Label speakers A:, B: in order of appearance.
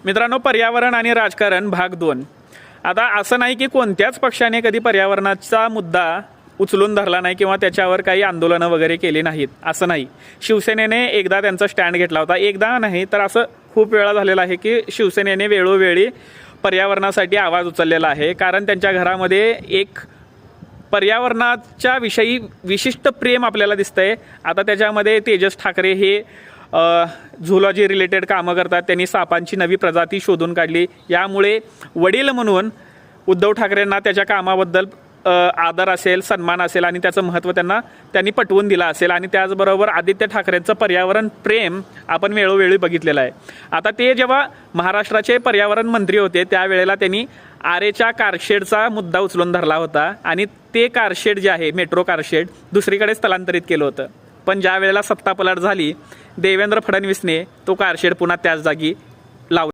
A: मित्रांनो, पर्यावरण आणि राजकारण भाग 2। आता असं नाही की कोणत्याच पक्षाने कधी पर्यावरणाचा मुद्दा उचलून धरला नाही किंवा त्याच्यावर काही आंदोलनं वगैरे केली नाहीत, असं नाही। शिवसेनेने एकदा त्यांचा स्टँड घेतला होता, एकदा नाही तर असं खूप वेळा झालेलं आहे की शिवसेनेने वेळोवेळी पर्यावरणासाठी आवाज उचललेला आहे। कारण त्यांच्या घरामध्ये एक पर्यावरणाच्या विषयी विशिष्ट प्रेम आपल्याला दिसतंय। आता त्याच्यामध्ये तेजस ठाकरे हे झूलॉजी रिलेटेड कामं करतात, त्यांनी सापांची नवी प्रजाती शोधून काढली। यामुळे वडील म्हणून उद्धव ठाकरेंना त्याच्या कामाबद्दल आदर असेल, सन्मान असेल आणि त्याचं महत्त्व त्यांनी पटवून दिलं असेल। आणि त्याचबरोबर आदित्य ठाकरेंचं पर्यावरण प्रेम आपण वेळोवेळी बघितलेलं आहे। आता ते जेव्हा महाराष्ट्राचे पर्यावरण मंत्री होते त्यावेळेला त्यांनी आरेच्या कारशेडचा मुद्दा उचलून धरला होता आणि ते कारशेड जे आहे मेट्रो कारशेड दुसरीकडे स्थलांतरित केलं होतं। पण ज्या वेळेला सत्तापलट झाली, देवेंद्र फडणवीसने तो कारशेड पुन्हा त्याच जागी लावला।